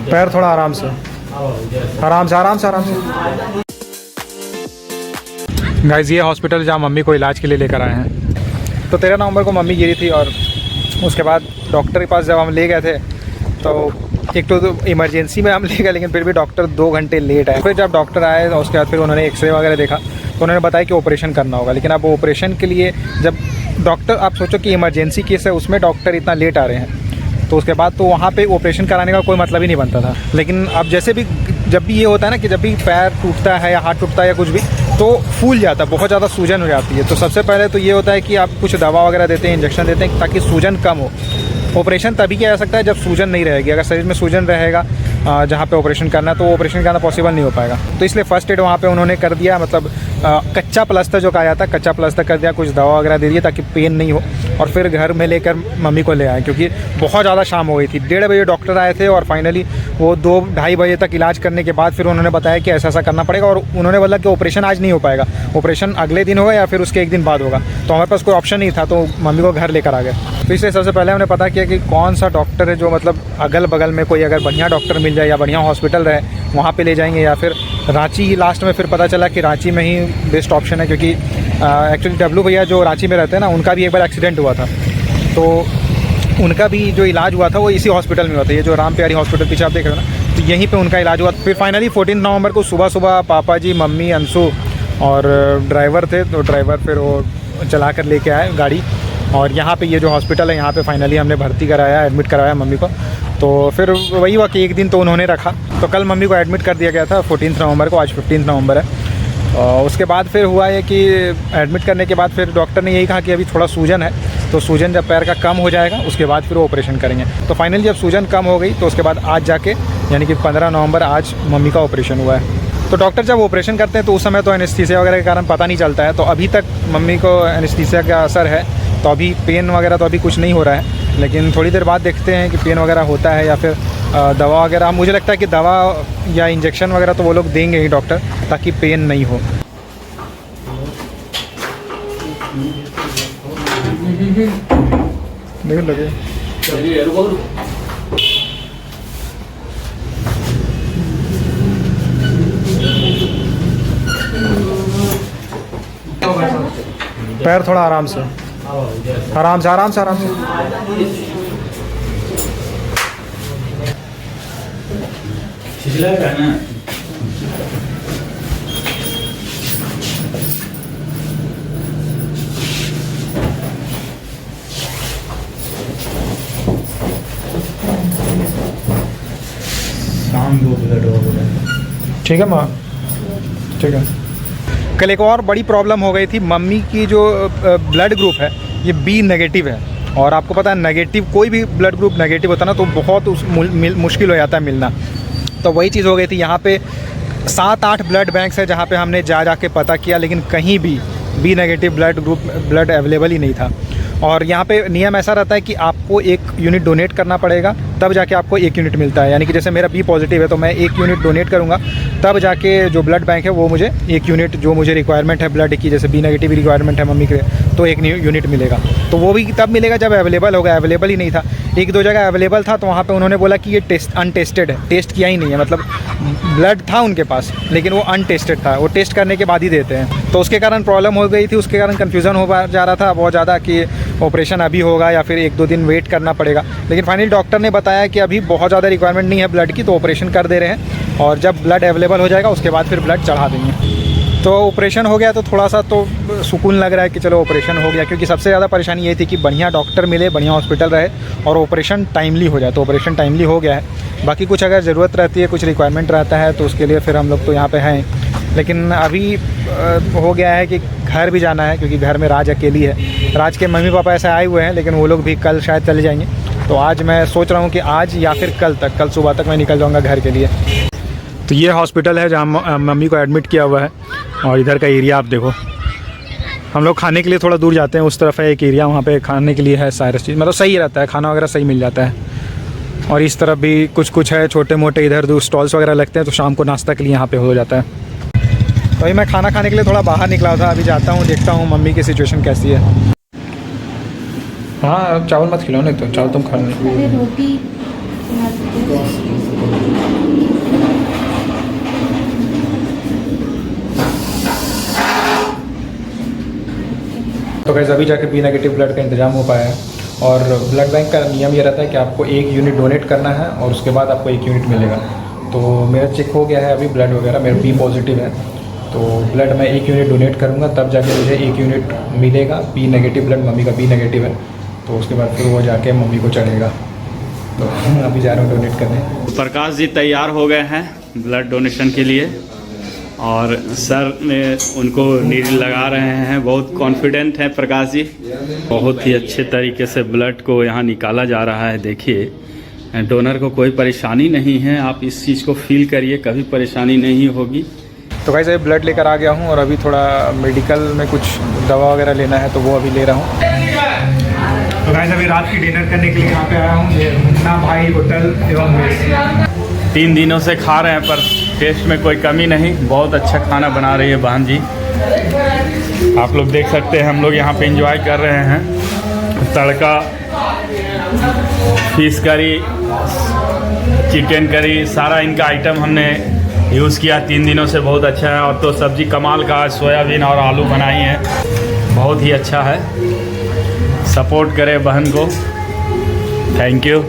पैर थोड़ा आराम से आराम से आराम से आराम से। गाइस ये हॉस्पिटल जहाँ मम्मी को इलाज के लिए लेकर आए हैं। तो 13 नवंबर को मम्मी गिरी थी और उसके बाद डॉक्टर के पास जब हम ले गए थे तो एक तो इमरजेंसी में हम ले गए, लेकिन फिर भी डॉक्टर 2 घंटे लेट आए। फिर जब डॉक्टर आए तो उसके बाद फिर उन्होंने एक्सरे वगैरह देखा तो उन्होंने बताया कि ऑपरेशन करना होगा। लेकिन अब ऑपरेशन के लिए जब डॉक्टर, आप सोचो कि इमरजेंसी केस है उसमें डॉक्टर इतना लेट आ रहे हैं, तो उसके बाद तो वहाँ पे ऑपरेशन कराने का कोई मतलब ही नहीं बनता था। लेकिन अब जैसे भी जब भी ये होता है ना कि जब भी पैर टूटता है या हाथ टूटता है या कुछ भी, तो फूल जाता है, बहुत ज़्यादा सूजन हो जाती है। तो सबसे पहले तो ये होता है कि आप कुछ दवा वगैरह देते हैं, इंजेक्शन देते हैं ताकि सूजन कम हो। ऑपरेशन तभी किया जा सकता है जब सूजन नहीं रहेगी। अगर शरीर में सूजन रहेगा जहाँ पे ऑपरेशन करना है तो ऑपरेशन करना पॉसिबल नहीं हो पाएगा। तो इसलिए फर्स्ट एड वहाँ पे उन्होंने कर दिया, मतलब कच्चा प्लास्टर जो कहा जाता है, कच्चा प्लास्टर कर दिया, कुछ दवा वगैरह दे दिया ताकि पेन नहीं हो। और फिर घर में लेकर मम्मी को ले आए क्योंकि बहुत ज़्यादा शाम हो गई थी। 1:30 बजे डॉक्टर आए थे और फाइनली वो 2-2:30 बजे तक इलाज करने के बाद फिर उन्होंने बताया कि ऐसा ऐसा करना पड़ेगा। और उन्होंने बोला कि ऑपरेशन आज नहीं हो पाएगा, ऑपरेशन अगले दिन होगा या फिर उसके एक दिन बाद होगा। तो हमारे पास कोई ऑप्शन नहीं था, तो मम्मी को घर लेकर आ गए। तो इसलिए सबसे पहले हमने पता किया कि कौन सा डॉक्टर है जो मतलब अगल बगल में कोई अगर बढ़िया डॉक्टर मिल जाए या बढ़िया हॉस्पिटल रहे वहाँ पे ले जाएंगे, या फिर रांची ही। लास्ट में फिर पता चला कि रांची में ही बेस्ट ऑप्शन है क्योंकि एक्चुअली डब्लू भैया जो रांची में रहते हैं ना, उनका भी एक बार एक्सीडेंट हुआ था, तो उनका भी जो इलाज हुआ था वो इसी हॉस्पिटल में हुआ था। ये जो राम प्यारी हॉस्पिटल पीछे आप देख रहे हो ना, तो यहीं पे उनका इलाज हुआ। फिर फाइनली 14 नवंबर को सुबह सुबह पापा जी, मम्मी, अंशु और ड्राइवर थे, तो ड्राइवर फिर वो चला कर लेके आए गाड़ी। और यहाँ पे ये जो हॉस्पिटल है यहाँ पे फाइनली हमने भर्ती कराया, एडमिट कराया मम्मी को। तो फिर वही हुआ कि एक दिन तो उन्होंने रखा, तो कल मम्मी को एडमिट कर दिया गया था 14 नवंबर को, आज 15 नवंबर है। और उसके बाद फिर हुआ है कि एडमिट करने के बाद फिर डॉक्टर ने यही कहा कि अभी थोड़ा सूजन है, तो सूजन जब पैर का कम हो जाएगा उसके बाद फिर वो ऑपरेशन करेंगे। तो फाइनली जब सूजन कम हो गई तो उसके बाद आज जाके, यानी कि 15 नवंबर आज मम्मी का ऑपरेशन हुआ है। तो डॉक्टर जब ऑपरेशन करते हैं तो उस समय तो एनेस्थीसिया वगैरह के कारण पता नहीं चलता है। तो अभी तक मम्मी को एनेस्थीसिया का असर है, तो अभी पेन वगैरह तो अभी कुछ नहीं हो रहा है, लेकिन थोड़ी देर बाद देखते हैं कि पेन वगैरह होता है या फिर दवा वगैरह। मुझे लगता है कि दवा या इंजेक्शन वगैरह तो वो लोग देंगे ही डॉक्टर, ताकि पेन नहीं हो। नहीं लगे पैर थोड़ा आराम से आराम से आराम से आराम से। ठीक है माँ, ठीक है। कल एक और बड़ी प्रॉब्लम हो गई थी। मम्मी की जो ब्लड ग्रुप है ये बी नेगेटिव है, और आपको पता है नेगेटिव, कोई भी ब्लड ग्रुप नेगेटिव होता है ना तो बहुत मुश्किल हो जाता है मिलना। तो वही चीज़ हो गई थी। यहाँ पे 7-8 ब्लड बैंक्स है जहाँ पे हमने जा के पता किया, लेकिन कहीं भी बी नेगेटिव ब्लड अवेलेबल ही नहीं था। और यहाँ पे नियम ऐसा रहता है कि आपको 1 यूनिट डोनेट करना पड़ेगा, तब जाके आपको 1 यूनिट मिलता है। यानी कि जैसे मेरा बी पॉजिटिव है तो मैं 1 यूनिट डोनेट करूँगा, तब जाके जो ब्लड बैंक है वो मुझे 1 यूनिट, जो मुझे रिक्वायरमेंट है ब्लड की, जैसे बी नेगेटिव रिक्वायरमेंट है मम्मी के, तो 1 यूनिट मिलेगा। तो वो भी तब मिलेगा जब अवेलेबल होगा। अवेलेबल ही नहीं था, 1-2 जगह अवेलेबल था, तो वहाँ पे उन्होंने बोला कि ये अनटेस्टेड है, टेस्ट किया ही नहीं है। मतलब ब्लड था उनके पास लेकिन वो अनटेस्टेड था, वो टेस्ट करने के बाद ही देते हैं। तो उसके कारण प्रॉब्लम हो गई थी, उसके कारण कन्फ्यूज़न हो जा रहा था बहुत ज़्यादा कि ऑपरेशन अभी होगा या फिर 1-2 दिन वेट करना पड़ेगा। लेकिन फाइनली डॉक्टर ने बताया कि अभी बहुत ज़्यादा रिक्वायरमेंट नहीं है ब्लड की, तो ऑपरेशन कर दे रहे हैं, और जब ब्लड अवेलेबल हो जाएगा उसके बाद फिर ब्लड चढ़ा देंगे। तो ऑपरेशन हो गया तो थोड़ा सा तो सुकून लग रहा है कि चलो ऑपरेशन हो गया, क्योंकि सबसे ज़्यादा परेशानी ये थी कि बढ़िया डॉक्टर मिले, बढ़िया हॉस्पिटल रहे और ऑपरेशन टाइमली हो जाए। तो ऑपरेशन टाइमली हो गया है। बाकी कुछ अगर ज़रूरत रहती है, कुछ रिक्वायरमेंट रहता है, तो उसके लिए फिर हम लोग तो यहाँ पे हैं। लेकिन अभी हो गया है कि घर भी जाना है, क्योंकि घर में राज अकेली है। राज के मम्मी पापा ऐसे आए हुए हैं, लेकिन वो लोग भी कल शायद चले जाएंगे। तो आज मैं सोच रहा हूँ कि आज या फिर कल सुबह तक मैं निकल जाऊँगा घर के लिए। तो ये हॉस्पिटल है जहाँ मम्मी को एडमिट किया हुआ है, और इधर का एरिया आप देखो। हम लोग खाने के लिए थोड़ा दूर जाते हैं, उस तरफ है एक एरिया, वहाँ पे खाने के लिए है सारी चीज़, मतलब सही रहता है, खाना वगैरह सही मिल जाता है। और इस तरफ भी कुछ है, छोटे मोटे इधर उधर स्टॉल्स वगैरह लगते हैं, तो शाम को नाश्ता के लिए यहाँ पे हो जाता है। तो अभी मैं खाना खाने के लिए थोड़ा बाहर निकला था, अभी जाता हूँ, देखता हूँ मम्मी की सिचुएशन कैसी है। हाँ चावल मत खिलाओ, नहीं तो चावल तुम खा नहीं। रोटी तो गाइस अभी जाके बी नेगेटिव ब्लड का इंतजाम हो पाया है। और ब्लड बैंक का नियम ये रहता है कि आपको 1 यूनिट डोनेट करना है और उसके बाद आपको 1 यूनिट मिलेगा। तो मेरा चेक हो गया है अभी ब्लड वगैरह, मेरा बी पॉजिटिव है। तो ब्लड मैं 1 यूनिट डोनेट करूँगा तब जाके मुझे 1 यूनिट मिलेगा। बी नेगेटिव ब्लड, मम्मी का बी नेगेटिव है, तो उसके बाद फिर वो जाके मम्मी को चढ़ेगा। तो अभी जा रहा हूँ डोनेट करने। प्रकाश जी तैयार हो गए हैं ब्लड डोनेशन के लिए और सर में उनको नीडल लगा रहे हैं। बहुत कॉन्फिडेंट हैं प्रकाश जी। बहुत ही अच्छे तरीके से ब्लड को यहाँ निकाला जा रहा है। देखिए डोनर को कोई परेशानी नहीं है, आप इस चीज़ को फील करिए, कभी परेशानी नहीं होगी। तो गाइस अभी ब्लड लेकर आ गया हूँ और अभी थोड़ा मेडिकल में कुछ दवा वगैरह लेना है तो वो अभी ले रहा हूँ। तो गाइस अभी रात की डिनर करने के लिए यहाँ पे आया हूँ, ये मुन्ना भाई होटल एवं मेस। 3 दिनों से खा रहे हैं पर टेस्ट में कोई कमी नहीं। बहुत अच्छा खाना बना रही है बहन जी, आप लोग देख सकते हैं। हम लोग यहाँ पे एंजॉय कर रहे हैं। तड़का, फिश करी, चिकन करी, सारा इनका आइटम हमने यूज़ किया 3 दिनों से। बहुत अच्छा है। और तो सब्ज़ी कमाल का, सोयाबीन और आलू बनाई है, बहुत ही अच्छा है। सपोर्ट करें बहन को। Thank you.